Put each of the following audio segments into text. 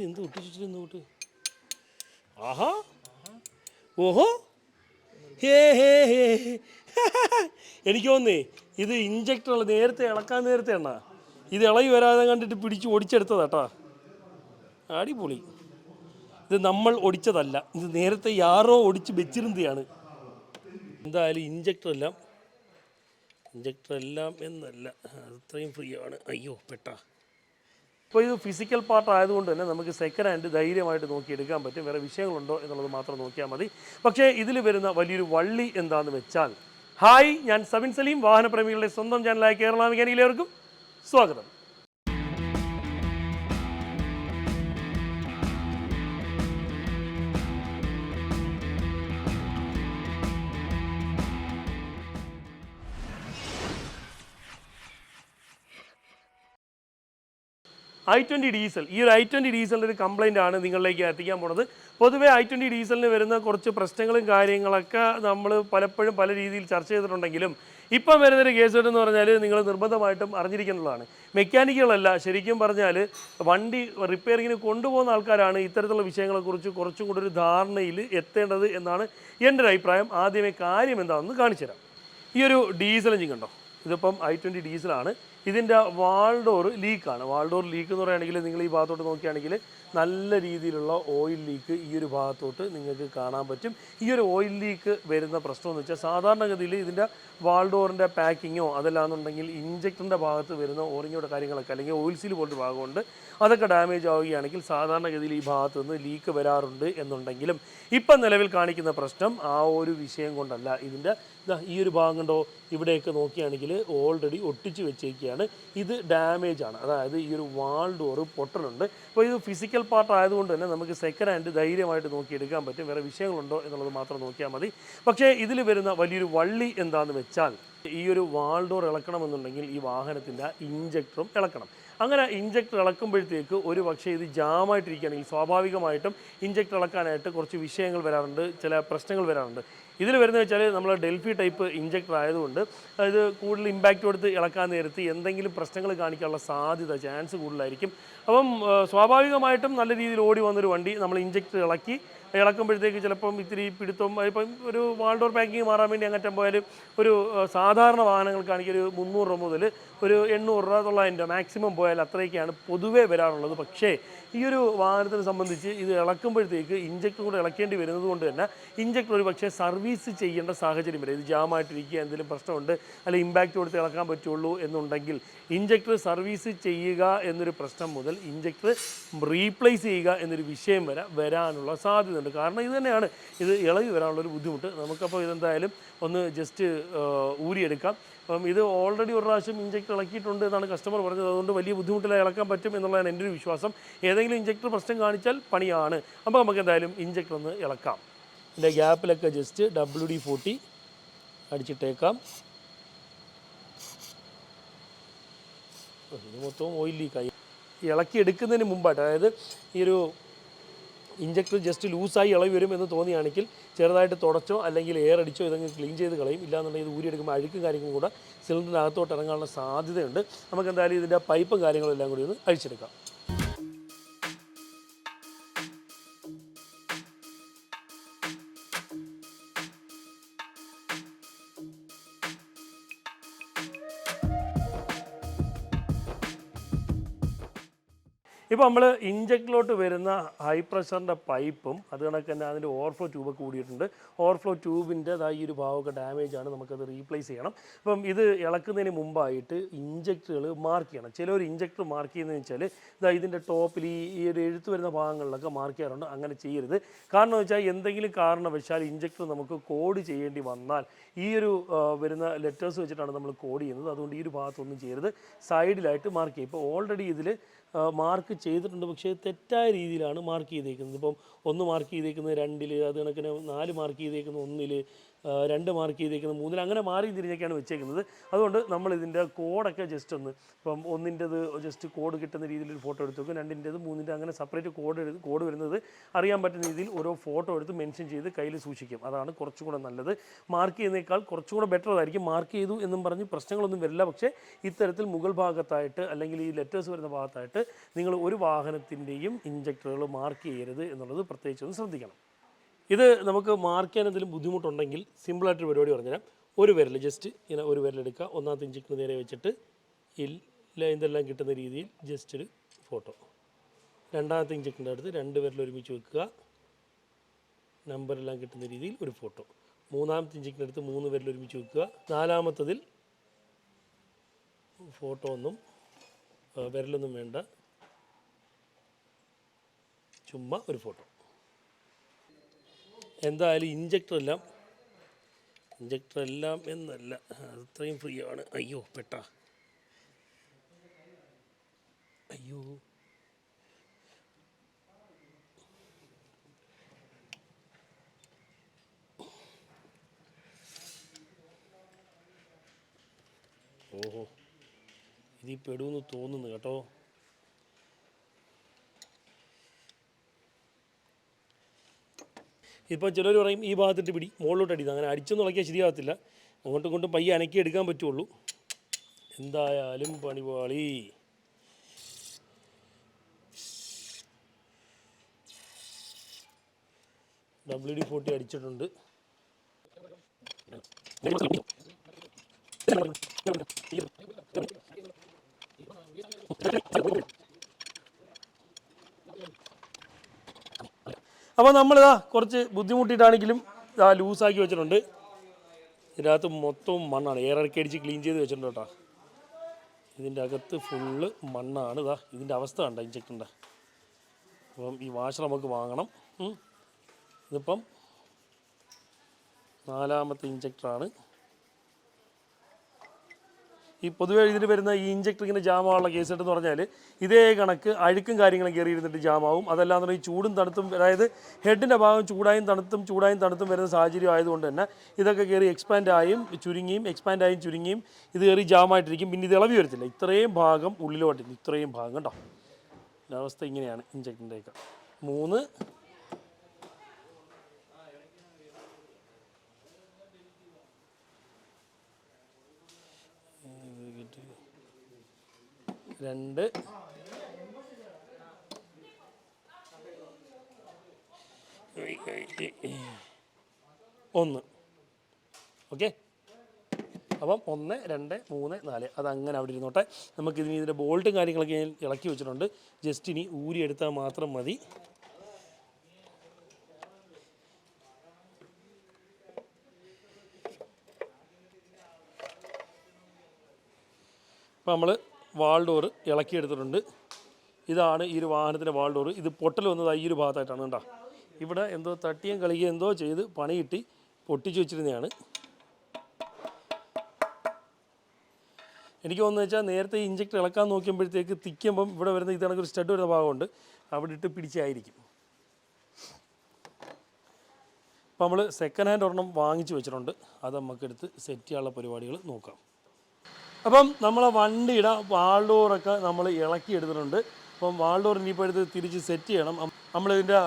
എന്ത് ഒട്ടിച്ചിട്ട് നോട്ട്. ആഹാ, ഓഹോ, ഹേ ഹേ ഹേ. എനിക്ക് തോന്നേ ഇത് ഇഞ്ചക്ടർ നേരത്തെ ഇളക്കാൻ നേരത്തെ എണ്ണ ഇത് ഇളകി വരാതെ കണ്ടിട്ട് പിടിച്ച് ഒടിച്ചെടുത്തതാട്ടാ. അടിപൊളി. ഇത് നമ്മൾ ഒടിച്ചതല്ല, ഇത് നേരത്തെ യാറോ ഒടിച്ച് വെച്ചിരുന്നതാണ്. എന്തായാലും ഇഞ്ചക്ടർ എല്ലാം എന്നല്ല, അത്രയും ഫ്രീ ആണ്. അയ്യോ പെട്ടാ. ഇപ്പോൾ ഇത് ഫിസിക്കൽ പാർട്ട് ആയതുകൊണ്ട് തന്നെ നമുക്ക് സെക്കൻഡ് ഹാൻഡ് ധൈര്യമായിട്ട് നോക്കി എടുക്കാൻ പറ്റും. വേറെ വിഷയങ്ങളുണ്ടോ എന്നുള്ളത് മാത്രം നോക്കിയാൽ മതി. പക്ഷേ ഇതിൽ വരുന്ന വലിയൊരു വള്ളി എന്താണെന്ന് വെച്ചാൽ, ഹായ്, ഞാൻ സബിൻ സലീം, വാഹനപ്രേമികളുടെ സ്വന്തം ചാനലായ കേരള മെക്കാനിക്കിലേവർക്കും സ്വാഗതം. i20 ഡീസൽ, ഈ ഒരു i20 ഡീസലിൻ്റെ ഒരു കംപ്ലൈൻ്റ് ആണ് നിങ്ങളിലേക്ക് എത്തിക്കാൻ പോണത്. പൊതുവേ i20 ഡീസലിന് വരുന്ന കുറച്ച് പ്രശ്നങ്ങളും കാര്യങ്ങളൊക്കെ നമ്മൾ പലപ്പോഴും പല രീതിയിൽ ചർച്ച ചെയ്തിട്ടുണ്ടെങ്കിലും ഇപ്പം വരുന്നൊരു കേസ് എന്ന് പറഞ്ഞാൽ നിങ്ങൾ നിർബന്ധമായിട്ടും അറിഞ്ഞിരിക്കേണ്ടതാണ്. മെക്കാനിക്കുകളല്ല, ശരിക്കും പറഞ്ഞാൽ വണ്ടി റിപ്പയറിങ്ങിന് കൊണ്ടുപോകുന്ന ആൾക്കാരാണ് ഇത്തരത്തിലുള്ള വിഷയങ്ങളെക്കുറിച്ച് കുറച്ചും കൂടി ഒരു ധാരണയിൽ എത്തേണ്ടത് എന്നാണ് എൻ്റെ ഒരു അഭിപ്രായം. ആദ്യമേ കാര്യം എന്താണെന്ന് കാണിച്ചു തരാം. ഈ ഒരു ഡീസൽ എഞ്ചിൻ കണ്ടോ, ഇതിപ്പം i20 ഡീസലാണ്. ഇതിൻ്റെ വാൾ ഡോർ ലീക്കാണ്. വാൾ ഡോർ ലീക്ക് എന്ന് പറയുകയാണെങ്കിൽ നിങ്ങൾ ഈ ഭാഗത്തോട്ട് നോക്കുകയാണെങ്കിൽ നല്ല രീതിയിലുള്ള ഓയിൽ ലീക്ക് ഈ ഒരു ഭാഗത്തോട്ട് നിങ്ങൾക്ക് കാണാൻ പറ്റും. ഈ ഒരു ഓയിൽ ലീക്ക് വരുന്ന പ്രശ്നം എന്ന് വെച്ചാൽ സാധാരണഗതിയിൽ ഇതിൻ്റെ വാൾ ഡോറിൻ്റെ പാക്കിങ്ങോ അതല്ലാന്നുണ്ടെങ്കിൽ ഇഞ്ചക്ടറിൻ്റെ ഭാഗത്ത് വരുന്ന ഓറിങ്ങോടെ കാര്യങ്ങളൊക്കെ അല്ലെങ്കിൽ ഓയിൽ സീൽ പോലൊരു ഭാഗമുണ്ട്, അതൊക്കെ ഡാമേജ് ആവുകയാണെങ്കിൽ സാധാരണഗതിയിൽ ഈ ഭാഗത്ത് നിന്ന് ലീക്ക് വരാറുണ്ട് എന്നുണ്ടെങ്കിലും ഇപ്പം നിലവിൽ കാണിക്കുന്ന പ്രശ്നം ആ ഒരു വിഷയം കൊണ്ടല്ല. ഇതിൻ്റെ ഈ ഒരു ഭാഗം കണ്ടോ, ഇവിടെയൊക്കെ നോക്കുകയാണെങ്കിൽ ഓൾറെഡി ഒട്ടിച്ച് വെച്ചേക്കുകയാണ്. ഇത് ഡാമേജ് ആണ്, അതായത് ഈ ഒരു വാൾ ഡോറ് പൊട്ടലുണ്ട്. അപ്പോൾ ഇത് ഫിസിക്കൽ പാർട്ട് ആയതുകൊണ്ട് തന്നെ നമുക്ക് സെക്കൻഡ് ഹാൻഡ് ധൈര്യമായിട്ട് നോക്കി എടുക്കാൻ പറ്റും. വേറെ വിഷയങ്ങളുണ്ടോ എന്നുള്ളത് മാത്രം നോക്കിയാൽ മതി. പക്ഷേ ഇതിൽ വരുന്ന വലിയൊരു വള്ളി എന്താണെന്ന് വെച്ചാൽ, ഈ ഒരു വാൾ ഡോർ ഇളക്കണമെന്നുണ്ടെങ്കിൽ ഈ വാഹനത്തിൻ്റെ ഇഞ്ചക്ടറും ഇളക്കണം. അങ്ങനെ ഇഞ്ചക്ടർ ഇളക്കുമ്പോഴത്തേക്ക് ഒരു പക്ഷേ ഇത് ജാമായിട്ടിരിക്കുകയാണെങ്കിൽ സ്വാഭാവികമായിട്ടും ഇഞ്ചക്ടർ ഇളക്കാനായിട്ട് കുറച്ച് വിഷയങ്ങൾ വരാറുണ്ട്, ചില പ്രശ്നങ്ങൾ വരാറുണ്ട്. ഇതിൽ വരുന്നത് വെച്ചാൽ നമ്മൾ ഡെൽഫി ടൈപ്പ് ഇഞ്ചക്ടർ ആയതുകൊണ്ട് ഇത് കൂടുതൽ ഇമ്പാക്റ്റ് കൊടുത്ത് ഇളക്കാൻ നേരത്ത് എന്തെങ്കിലും പ്രശ്നങ്ങൾ കാണിക്കാനുള്ള ചാൻസ് കൂടുതലായിരിക്കും. അപ്പം സ്വാഭാവികമായിട്ടും നല്ല രീതിയിൽ ഓടി വന്നൊരു വണ്ടി നമ്മൾ ഇഞ്ചക്ടർ ഇളക്കുമ്പോഴത്തേക്ക് ചിലപ്പം ഇത്തിരി പിടുത്തം, ഇപ്പം ഒരു വാൾ ഡോർ പാക്കിങ് മാറാൻ വേണ്ടി അങ്ങറ്റം പോയാൽ ഒരു സാധാരണ വാഹനങ്ങൾക്കാണെങ്കിൽ ഒരു 300 രൂപ മുതൽ ഒരു 800 രൂപ 900 രൂപ മാക്സിമം പോയാൽ അത്രയൊക്കെയാണ് പൊതുവേ വരാറുള്ളത്. പക്ഷേ ഈ ഒരു വാഹനത്തിനെ സംബന്ധിച്ച് ഇത് ഇളക്കുമ്പോഴത്തേക്ക് ഇഞ്ചക്ടർ കൂടെ ഇളക്കേണ്ടി വരുന്നത് കൊണ്ട് തന്നെ ഇഞ്ചക്ടർ ഒരു പക്ഷേ സർവീസ് ചെയ്യേണ്ട സാഹചര്യം വരും. ഇത് ജാമായിട്ടിരിക്കുക, എന്തെങ്കിലും പ്രശ്നമുണ്ട് അല്ലെങ്കിൽ ഇമ്പാക്റ്റ് കൊടുത്ത് ഇളക്കാൻ പറ്റുള്ളൂ എന്നുണ്ടെങ്കിൽ ഇഞ്ചക്ടർ സർവീസ് ചെയ്യുക എന്നൊരു പ്രശ്നം മുതൽ ഇഞ്ചക്ടർ റീപ്ലേസ് ചെയ്യുക എന്നൊരു വിഷയം വരാനുള്ള സാധ്യതയുണ്ട്. കാരണം ഇത് തന്നെയാണ്, ഇത് ഇളകി വരാനുള്ളൊരു ബുദ്ധിമുട്ട്. നമുക്കപ്പോൾ ഇതെന്തായാലും ഒന്ന് ജസ്റ്റ് ഊരിയെടുക്കാം. അപ്പം ഇത് ഓൾറെഡി ഒരു പ്രാവശ്യം ഇഞ്ചക്ടർ ഇളക്കിയിട്ടുണ്ട് എന്നാണ് കസ്റ്റമർ പറഞ്ഞത്. അതുകൊണ്ട് വലിയ ബുദ്ധിമുട്ടിൽ ഇളക്കാൻ പറ്റും എന്നുള്ളതാണ് എൻ്റെ ഒരു വിശ്വാസം. ഏതെങ്കിലും ഇഞ്ചക്ടർ പ്രശ്നം കാണിച്ചാൽ പണിയാണ്. അപ്പോൾ നമുക്ക് എന്തായാലും ഇഞ്ചക്ടർ ഒന്ന് ഇളക്കാം. ഇതിൻ്റെ ഗ്യാപ്പിലൊക്കെ ജസ്റ്റ് WD-40 അടിച്ചിട്ടേക്കാം. ഇത് മൊത്തവും ഓയിൽ ലീക്കായി. ഇളക്കി എടുക്കുന്നതിന് മുമ്പായിട്ട്, അതായത് ഈ ഒരു ഇഞ്ചക്ടർ ജസ്റ്റ് ലൂസായി ഇളകി വരും എന്ന് തോന്നിയാണെങ്കിൽ ചെറുതായിട്ട് തുടച്ചോ അല്ലെങ്കിൽ എയർ അടിച്ചോ ഇതങ്ങ് ക്ലീൻ ചെയ്ത് കളയും. ഇല്ലാന്നുണ്ടെങ്കിൽ ഇത് ഊരിയെടുക്കുമ്പോൾ അഴുക്കും കാര്യങ്ങളും കൂടെ സിലിണ്ടറിനകത്തോട്ട് ഇറങ്ങാനുള്ള സാധ്യതയുണ്ട്. നമുക്ക് എന്തായാലും ഇതിൻ്റെ പൈപ്പും കാര്യങ്ങളും എല്ലാം കൂടി ഒന്ന് അഴിച്ചെടുക്കാം. ഇപ്പോൾ നമ്മൾ ഇഞ്ചക്ടറിലോട്ട് വരുന്ന ഹൈ പ്രഷറിൻ്റെ പൈപ്പും അത് കണക്ക് തന്നെ അതിൻ്റെ ഓവർഫ്ലോ ട്യൂബൊക്കെ കൂടിയിട്ടുണ്ട്. ഓവർഫ്ലോ ട്യൂബിൻ്റെ ഈ ഒരു ഭാഗമൊക്കെ ഡാമേജ് ആണ്, നമുക്കത് റീപ്ലേസ് ചെയ്യണം. അപ്പം ഇത് ഇളക്കുന്നതിന് മുമ്പായിട്ട് ഇഞ്ചക്ടറുകൾ മാർക്ക് ചെയ്യണം. ചിലർ ഇഞ്ചക്ടർ മാർക്ക് ചെയ്യുന്നതെന്ന് വെച്ചാൽ ഇതിൻ്റെ ടോപ്പിൽ ഈ ഒരു എഴുത്ത് വരുന്ന ഭാഗങ്ങളിലൊക്കെ മാർക്ക് ചെയ്യാറുണ്ട്. അങ്ങനെ ചെയ്യരുത്. കാരണം എന്ന് വെച്ചാൽ എന്തെങ്കിലും കാരണവശാൽ ഇഞ്ചക്ടർ നമുക്ക് കോഡ് ചെയ്യേണ്ടി വന്നാൽ ഈ ഒരു വരുന്ന ലെറ്റേഴ്സ് വെച്ചിട്ടാണ് നമ്മൾ കോഡ് ചെയ്യുന്നത്. അതുകൊണ്ട് ഈ ഒരു ഭാഗത്തൊന്നും ചെയ്യരുത്, സൈഡിലായിട്ട് മാർക്ക് ചെയ്യും. ഇപ്പോൾ ഓൾറെഡി ഇതിൽ മാർക്ക് ചെയ്തിട്ടുണ്ട്, പക്ഷേ തെറ്റായ രീതിയിലാണ് മാർക്ക് ചെയ്തേക്കുന്നത്. ഇപ്പം 1 മാർക്ക് ചെയ്തേക്കുന്നത് 2, അത് കണക്കിന് 4 മാർക്ക് ചെയ്തേക്കുന്നത് 1, 2 മാർക്ക് ചെയ്തേക്കുന്നത് 3 അങ്ങനെ മാറി തിരിഞ്ഞൊക്കെയാണ് വെച്ചേക്കുന്നത്. അതുകൊണ്ട് നമ്മൾ ഇതിൻ്റെ കോഡൊക്കെ ജസ്റ്റ് ഒന്ന് ഇപ്പം 1ൻ്റെത് ജസ്റ്റ് കോഡ് കിട്ടുന്ന രീതിയിൽ ഒരു ഫോട്ടോ എടുത്ത് വെക്കും, 2ൻ്റെത് 3ൻ്റെ അങ്ങനെ സെപ്പറേറ്റ് കോഡ് വരുന്നത് അറിയാൻ പറ്റുന്ന രീതിയിൽ ഓരോ ഫോട്ടോ എടുത്ത് മെൻഷൻ ചെയ്ത് കയ്യിൽ സൂക്ഷിക്കും. അതാണ് കുറച്ചും കൂടെ നല്ലത്. മാർക്ക് ചെയ്യുന്നേക്കാൾ കുറച്ചും കൂടെ ബെറ്റർ ആയിരിക്കും. മാർക്ക് ചെയ്തു എന്നും പറഞ്ഞ് പ്രശ്നങ്ങളൊന്നും വരില്ല. പക്ഷേ ഇത്തരത്തിൽ മുകൾ ഭാഗത്തായിട്ട് അല്ലെങ്കിൽ ഈ ലെറ്റേഴ്സ് വരുന്ന ഭാഗത്തായിട്ട് നിങ്ങൾ ഒരു വാഹനത്തിൻ്റെയും ഇഞ്ചക്ടറുകൾ മാർക്ക് ചെയ്യരുത് എന്നുള്ളത് പ്രത്യേകിച്ചൊന്ന് ശ്രദ്ധിക്കണം. ഇത് നമുക്ക് മാർക്ക് ചെയ്യാൻ എന്തെങ്കിലും ബുദ്ധിമുട്ടുണ്ടെങ്കിൽ സിമ്പിളായിട്ടൊരു പരിപാടി പറഞ്ഞുതരാം. ഒരു വിരൽ ജസ്റ്റ് ഇങ്ങനെ ഒരു വിരലെടുക്കുക, ഒന്നാമത്തെ ഇഞ്ചക്ടർ നേരെ വെച്ചിട്ട് ഇതെല്ലാം കിട്ടുന്ന രീതിയിൽ ജസ്റ്റ് ഒരു ഫോട്ടോ. രണ്ടാമത്തെ ഇഞ്ചക്ടറിൻ്റെ അടുത്ത് 2 വിരൽ ഒരുമിച്ച് വെക്കുക, നമ്പറെല്ലാം കിട്ടുന്ന രീതിയിൽ ഒരു ഫോട്ടോ. മൂന്നാമത്തെ ഇഞ്ചക്ടറിൻ്റെ അടുത്ത് 3 വിരൽ ഒരുമിച്ച് വെക്കുക. നാലാമത്തതിൽ ഫോട്ടോ ഒന്നും വിരലൊന്നും വേണ്ട, ചുമ്മാ ഒരു ഫോട്ടോ. എന്തായാലും ഇഞ്ചക്ടറെല്ലാം എന്നല്ല, അത്രയും ഫ്രീ ആണ്. അയ്യോ പെട്ടാ, അയ്യോ ഓഹോ, ഇതിൽ പെടുമെന്ന് തോന്നുന്നു കേട്ടോ. ഇപ്പോൾ ചിലർ പറയും ഈ ഭാഗത്തിട്ട് പിടി, മുകളിലോട്ട് അടിക്കുക. അങ്ങനെ അടിച്ചൊന്നും ഇളക്കിയാൽ ശരിയാകത്തില്ല, അങ്ങോട്ടും ഇങ്ങോട്ടും പയ്യെ അനക്കി എടുക്കാൻ പറ്റുള്ളൂ. എന്തായാലും പണിപാളി. WD-40 അടിച്ചിട്ടുണ്ട്. അപ്പോൾ നമ്മളിതാ കുറച്ച് ബുദ്ധിമുട്ടിയിട്ടാണെങ്കിലും ഇതാ ലൂസാക്കി വെച്ചിട്ടുണ്ട്. ഇതിനകത്ത് മൊത്തവും മണ്ണാണ്, എയറൊക്കെ അടിച്ച് ക്ലീൻ ചെയ്ത് വെച്ചിട്ടുണ്ട് കേട്ടോ. ഇതിൻ്റെ അകത്ത് ഫുള്ള് മണ്ണാണ്. ഇതാ ഇതിൻ്റെ അവസ്ഥ കണ്ട ഇഞ്ചക്ടറിൻ്റെ. അപ്പം ഈ വാഷർ നമുക്ക് വാങ്ങണം. ഇതിപ്പം 4ാമത്തെ ഇഞ്ചക്ടറാണ്. ഈ പൊതുവേ ഇതിൽ വരുന്ന ഈ ഇഞ്ചക്ടർ ഇങ്ങനെ ജാമാവുള്ള കേസെന്ന് പറഞ്ഞാൽ ഇതേ കണക്ക് അഴുക്കും കാര്യങ്ങളും കയറി ഇരുന്നിട്ട് ജാമാവും. അതല്ലാന്ന് ഈ ചൂടും തണുത്തും, അതായത് ഹെഡിൻ്റെ ഭാഗം ചൂടായും തണുത്തും വരുന്ന സാഹചര്യം ആയതുകൊണ്ട് തന്നെ ഇതൊക്കെ കയറി എക്സ്പാൻഡായും ചുരുങ്ങിയും ഇത് കയറി ജാമായിട്ടിരിക്കും. പിന്നെ ഇത് ഇളവി വരത്തില്ല. ഇത്രയും ഭാഗം ഉള്ളിലോട്ട്, ഇത്രയും ഭാഗം കേട്ടോ. അവസ്ഥ ഇങ്ങനെയാണ് ഇഞ്ചക്ടറിൻ്റെയൊക്കെ. 3 2 1. ഓക്കെ, അപ്പം 1 2 3 4 അതങ്ങനെ അവിടെ ഇരുന്നോട്ടെ. നമുക്കിതിന് ഇതിൻ്റെ ബോൾട്ടും കാര്യങ്ങളൊക്കെ ഞാൻ ഇളക്കി വെച്ചിട്ടുണ്ട്. ജസ്റ്റ് ഇനി ഊരിയെടുത്താൽ മാത്രം മതി. അപ്പോൾ നമ്മൾ വാൾ ഡോറ് ഇളക്കിയെടുത്തിട്ടുണ്ട്. ഇതാണ് ഈ ഒരു വാഹനത്തിൻ്റെ വാൾ ഡോറ്. ഇത് പൊട്ടൽ വന്നത് ഈ ഒരു ഭാഗത്തായിട്ടാണ് കേട്ടോ. ഇവിടെ എന്തോ തട്ടിയും കളിക്കുകയും എന്തോ ചെയ്ത് പണി കിട്ടി പൊട്ടിച്ച് വെച്ചിരുന്നതാണ്. എനിക്ക് തോന്നുന്നത് വെച്ചാൽ നേരത്തെ ഇഞ്ചക്ടർ ഇളക്കാൻ നോക്കിയപ്പോഴത്തേക്ക് തിക്കുമ്പം ഇവിടെ വരുന്ന ഇത് കണക്കൊരു സ്റ്റഡ് വരുന്ന ഭാഗമുണ്ട്, അവിടെ ഇട്ട് പിടിച്ചായിരിക്കും. അപ്പോൾ നമ്മൾ സെക്കൻഡ് ഹാൻഡ് ഒരെണ്ണം വാങ്ങിച്ച് വെച്ചിട്ടുണ്ട്. അത് നമുക്കെടുത്ത് സെറ്റ് ചെയ്യാനുള്ള പരിപാടികൾ നോക്കാം. അപ്പം നമ്മളെ വണ്ടിയുടെ വാൾ ഡോറൊക്കെ നമ്മൾ ഇളക്കി എടുത്തിട്ടുണ്ട്. അപ്പം വാൾ ഡോർ ഇനിയിപ്പോൾ എടുത്ത് തിരിച്ച് സെറ്റ് ചെയ്യണം. നമ്മളിതിൻ്റെ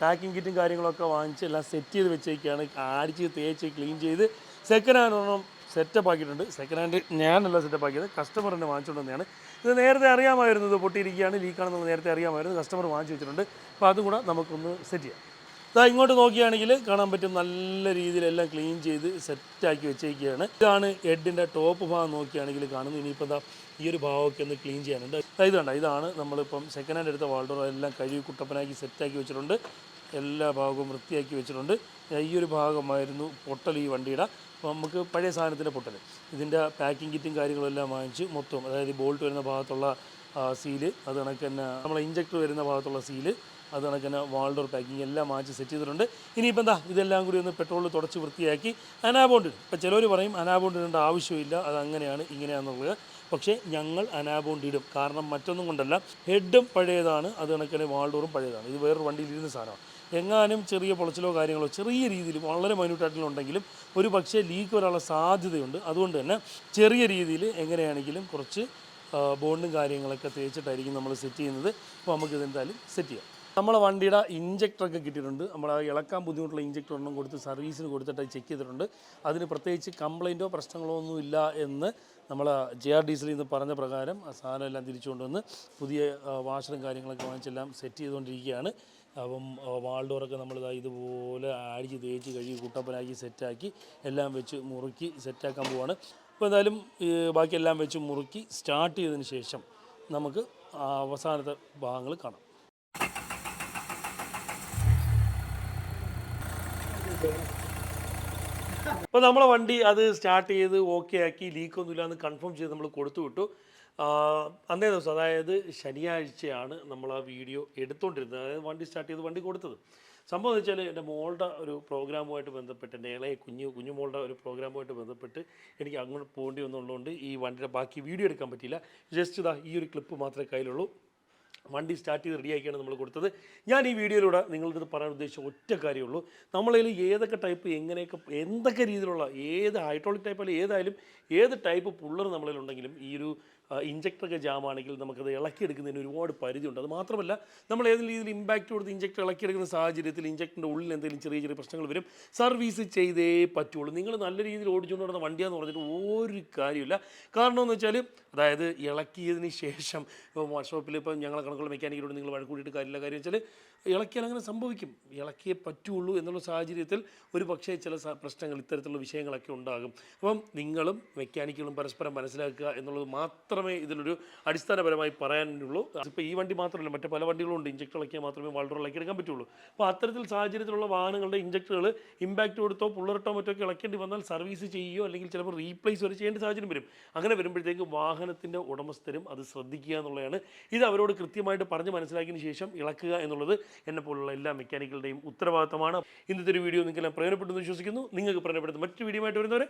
പാക്കിംഗ് കിറ്റും കാര്യങ്ങളൊക്കെ വാങ്ങിച്ച് എല്ലാം സെറ്റ് ചെയ്ത് വെച്ചേക്കാണ്. അടിച്ച് തേച്ച് ക്ലീൻ ചെയ്ത് സെക്കൻഡ് ഹാൻഡ് ഒരെണ്ണം സെറ്റപ്പ് ആക്കിയിട്ടുണ്ട്. സെക്കൻഡ് ഹാൻഡ് ഞാനല്ല സെറ്റപ്പ് ആക്കിയത്, കസ്റ്റമർ തന്നെ വാങ്ങിച്ചുകൊണ്ട് തന്നെയാണ്. ഇത് നേരത്തെ അറിയാമായിരുന്നു, ഇത് പൊട്ടിയിരിക്കുകയാണ്, ലീക്കാണെന്നുള്ളത് നേരത്തെ അറിയാമായിരുന്നു. കസ്റ്റമർ വാങ്ങിച്ചു വെച്ചിട്ടുണ്ട്. അപ്പോൾ അതും കൂടെ നമുക്കൊന്ന് സെറ്റ് ചെയ്യാം. ഇതാ ഇങ്ങോട്ട് നോക്കുകയാണെങ്കിൽ കാണാൻ പറ്റും, നല്ല രീതിയിലെല്ലാം ക്ലീൻ ചെയ്ത് സെറ്റാക്കി വെച്ചേക്കുകയാണ്. ഇതാണ് ഹെഡിൻ്റെ ടോപ്പ് ഭാഗം നോക്കുകയാണെങ്കിൽ കാണുന്നത്. ഇനിയിപ്പോൾ എന്താ ഈ ഒരു ഭാഗമൊക്കെ ഒന്ന് ക്ലീൻ ചെയ്യാനുണ്ട്. ഇത് കണ്ട, ഇതാണ് നമ്മളിപ്പം സെക്കൻഡ് ഹാൻഡ് എടുത്ത വാൾഡോർ എല്ലാം കഴുകി കുട്ടപ്പനാക്കി സെറ്റാക്കി വെച്ചിട്ടുണ്ട്. എല്ലാ ഭാഗവും വൃത്തിയാക്കി വെച്ചിട്ടുണ്ട്. ഈ ഒരു ഭാഗമായിരുന്നു പൊട്ടൽ ഈ വണ്ടിയുടെ. അപ്പോൾ നമുക്ക് പഴയ സാധനത്തിൻ്റെ പൊട്ടൽ. ഇതിൻ്റെ പാക്കിംഗ് കിറ്റും കാര്യങ്ങളും എല്ലാം വാങ്ങിച്ച് മൊത്തം, അതായത് ബോൾട്ട് വരുന്ന ഭാഗത്തുള്ള സീല്, അത് കണക്ക് തന്നെ നമ്മളെ ഇഞ്ചക്ടർ വരുന്ന ഭാഗത്തുള്ള സീല്, അത് കണക്ക് തന്നെ വാൾ ഡോർ പാക്കിംഗ് എല്ലാം മാറ്റി സെറ്റ് ചെയ്തിട്ടുണ്ട്. ഇനിയിപ്പോൾ എന്താ ഇതെല്ലാം കൂടി ഒന്ന് പെട്രോളിൽ തുടച്ച് വൃത്തിയാക്കി അനാബോണ്ട്. ഇപ്പോൾ ചിലർ പറയും അനാബോണ്ട് ഇടേണ്ട ആവശ്യമില്ല, അത് അങ്ങനെയാണ് ഇങ്ങനെയാണെന്നുള്ളത്. പക്ഷേ ഞങ്ങൾ അനാബോണ്ട് ഇടും. കാരണം മറ്റൊന്നും കൊണ്ടല്ല, ഹെഡും പഴയതാണ്, അത് കണക്കിന് വാൾഡോറും പഴയതാണ്. ഇത് വേറൊരു വണ്ടിയിൽ ഇരുന്ന സാധനമാണ്. എങ്ങാനും ചെറിയ പൊളച്ചിലോ കാര്യങ്ങളോ ചെറിയ രീതിയിൽ വളരെ മൈന്യൂട്ടായിട്ടുണ്ടെങ്കിലും ഒരു പക്ഷേ ലീക്ക് വരാനുള്ള സാധ്യതയുണ്ട്. അതുകൊണ്ട് തന്നെ ചെറിയ രീതിയിൽ എങ്ങനെയാണെങ്കിലും കുറച്ച് ബോണ്ടും കാര്യങ്ങളൊക്കെ തേച്ചിട്ടായിരിക്കും നമ്മൾ സെറ്റ് ചെയ്യുന്നത്. അപ്പോൾ നമുക്കിത് എന്തായാലും സെറ്റ് ചെയ്യാം. നമ്മളെ വണ്ടിയുടെ ഇഞ്ചക്ടറൊക്കെ കിട്ടിയിട്ടുണ്ട്. നമ്മൾ ഇളക്കാൻ ബുദ്ധിമുട്ടുള്ള ഇഞ്ചക്ടർ ഒന്നും കൊടുത്ത് സർവീസിന് കൊടുത്തിട്ട് ചെക്ക് ചെയ്തിട്ടുണ്ട്. അതിന് പ്രത്യേകിച്ച് കംപ്ലയിൻറ്റോ പ്രശ്നങ്ങളോ ഒന്നുമില്ല എന്ന് നമ്മൾ JR ഡീസലിൽ നിന്ന് പറഞ്ഞ പ്രകാരം ആ സാധനം എല്ലാം തിരിച്ചു കൊണ്ടുവന്ന് പുതിയ വാഷറും കാര്യങ്ങളൊക്കെ വാങ്ങിച്ചെല്ലാം സെറ്റ് ചെയ്തുകൊണ്ടിരിക്കുകയാണ്. അപ്പം വാൾഡോറൊക്കെ നമ്മളിതാ ഇതുപോലെ അടിച്ച് തേച്ച് കഴുകി കുട്ടപ്പനാക്കി സെറ്റാക്കി എല്ലാം വെച്ച് മുറുക്കി സെറ്റാക്കാൻ പോവാണ്. അപ്പോൾ എന്തായാലും ബാക്കിയെല്ലാം വെച്ച് മുറുക്കി സ്റ്റാർട്ട് ചെയ്തതിന് ശേഷം നമുക്ക് അവസാനത്തെ ഭാഗങ്ങൾ കാണാം. അപ്പോൾ നമ്മളെ വണ്ടി അത് സ്റ്റാർട്ട് ചെയ്ത് ഓക്കെ ആക്കി ലീക്കൊന്നുമില്ല എന്ന് കൺഫേം ചെയ്ത് നമ്മൾ കൊടുത്തു വിട്ടു. അന്നേ ദിവസം, അതായത് ശനിയാഴ്ചയാണ് നമ്മൾ ആ വീഡിയോ എടുത്തുകൊണ്ടിരുന്നത്. അതായത് വണ്ടി സ്റ്റാർട്ട് ചെയ്ത് വണ്ടി കൊടുത്തത്. സംഭവം എന്ന് വെച്ചാൽ എൻ്റെ മോളുടെ ഒരു പ്രോഗ്രാമുമായിട്ട് ബന്ധപ്പെട്ട്, എൻ്റെ ഇളയ കുഞ്ഞു മോളുടെ ഒരു പ്രോഗ്രാമുമായിട്ട് ബന്ധപ്പെട്ട് എനിക്ക് അങ്ങോട്ട് പോകേണ്ടി വന്നുള്ളതുകൊണ്ട് ഈ വണ്ടിയുടെ ബാക്കി വീഡിയോ എടുക്കാൻ പറ്റിയില്ല. ജസ്റ്റ് ഇതാ ഈ ഒരു ക്ലിപ്പ് മാത്രമേ കയ്യിലുള്ളൂ. വണ്ടി സ്റ്റാർട്ട് ചെയ്ത് റെഡിയാക്കിയാണ് നമ്മൾ കൊടുത്തത്. ഞാൻ ഈ വീഡിയോയിലൂടെ നിങ്ങളുടെ അടുത്ത് പറയാൻ ഉദ്ദേശിച്ച ഒറ്റ കാര്യമുള്ളൂ. നമ്മളതിൽ ഏതൊക്കെ ടൈപ്പ് എങ്ങനെയൊക്കെ എന്തൊക്കെ രീതിയിലുള്ള ഏത് ഹൈഡ്രോളിക് ടൈപ്പ് അല്ലെങ്കിൽ ഏതായാലും ഏത് ടൈപ്പ് പുള്ളർ നമ്മളിലുണ്ടെങ്കിലും ഈ ഒരു ഇഞ്ചക്ടറൊക്കെ ജാമാണെങ്കിൽ നമുക്കത് ഇളക്കിയെടുക്കുന്നതിന് ഒരുപാട് പരിധിയുണ്ട്. അത് മാത്രമല്ല, നമ്മൾ ഏതെങ്കിലും രീതിയിൽ ഇമ്പാക്റ്റ് കൊടുത്ത് ഇഞ്ചക്ടർ ഇളക്കിയെടുക്കുന്ന സാഹചര്യത്തിൽ ഇഞ്ചക്ടറിൻ്റെ ഉള്ളിൽ എന്തെങ്കിലും ചെറിയ പ്രശ്നങ്ങൾ വരും. സർവീസ് ചെയ്തേ പറ്റുള്ളൂ. നിങ്ങൾ നല്ല രീതിയിൽ ഓടിച്ചുകൊണ്ട് നടന്ന വണ്ടിയാന്ന് പറഞ്ഞിട്ട് ഒരു കാര്യമില്ല. കാരണം എന്ന് വെച്ചാൽ, അതായത് ഇളക്കിയതിന് ശേഷം ഇപ്പോൾ വർക്ക്ഷോപ്പിൽ ഇപ്പോൾ ഞങ്ങളെ കണക്കുള്ള മെക്കാനിക്കലോട് നിങ്ങൾ വഴക്ക് കൂടിയിട്ട് കാര്യമില്ല. കാര്യം വെച്ചാൽ ഇളക്കിയാൽ അങ്ങനെ സംഭവിക്കും. ഇളക്കിയേ പറ്റുള്ളൂ എന്നുള്ള സാഹചര്യത്തിൽ ഒരു പക്ഷേ ചില പ്രശ്നങ്ങൾ, ഇത്തരത്തിലുള്ള വിഷയങ്ങളൊക്കെ ഉണ്ടാകും. അപ്പം നിങ്ങളും മെക്കാനിക്കുകളും പരസ്പരം മനസ്സിലാക്കുക എന്നുള്ളത് മാത്രമേ ഇതിലൊരു അടിസ്ഥാനപരമായി പറയാനുള്ളൂ. ഇപ്പോൾ ഈ വണ്ടി മാത്രമല്ല, മറ്റു പല വണ്ടികളുണ്ട് ഇഞ്ചക്ടർ ഇളക്കിയാൽ മാത്രമേ വാൾഡോർ ഇളക്കി എടുക്കാൻ പറ്റുള്ളൂ. അപ്പോൾ അത്തരത്തിൽ സാഹചര്യത്തിലുള്ള വാഹനങ്ങളുടെ ഇഞ്ചക്ടറുകൾ ഇമ്പാക്റ്റ് കൊടുത്തോ പുള്ളറിട്ടോ മറ്റോ ഒക്കെ ഇളക്കേണ്ടി വന്നാൽ സർവീസ് ചെയ്യുകയോ അല്ലെങ്കിൽ ചിലപ്പോൾ റീപ്ലേസ് വരെ ചെയ്യേണ്ട സാഹചര്യം വരും. അങ്ങനെ വരുമ്പോഴത്തേക്ക് വാഹനത്തിൻ്റെ ഉടമസ്ഥരും അത് ശ്രദ്ധിക്കുക എന്നുള്ളതാണ്. ഇത് അവരോട് കൃത്യമായിട്ട് പറഞ്ഞ് മനസ്സിലാക്കിയതിന് ശേഷം ഇളക്കുക എന്നുള്ളത് എന്നെപ്പോലുള്ള എല്ലാ മെക്കാനിക്കുകളുടെയും ഉത്തരവാദിത്തമാണ്. ഇന്നത്തെ ഒരു വീഡിയോ നിങ്ങൾക്കെല്ലാം പ്രയോജനപ്പെട്ടെന്ന് വിശ്വസിക്കുന്നു. നിങ്ങൾക്ക് പ്രയോജനപ്പെടുന്ന മറ്റൊരു വീഡിയോ ആയിട്ട് വരുന്നവരെ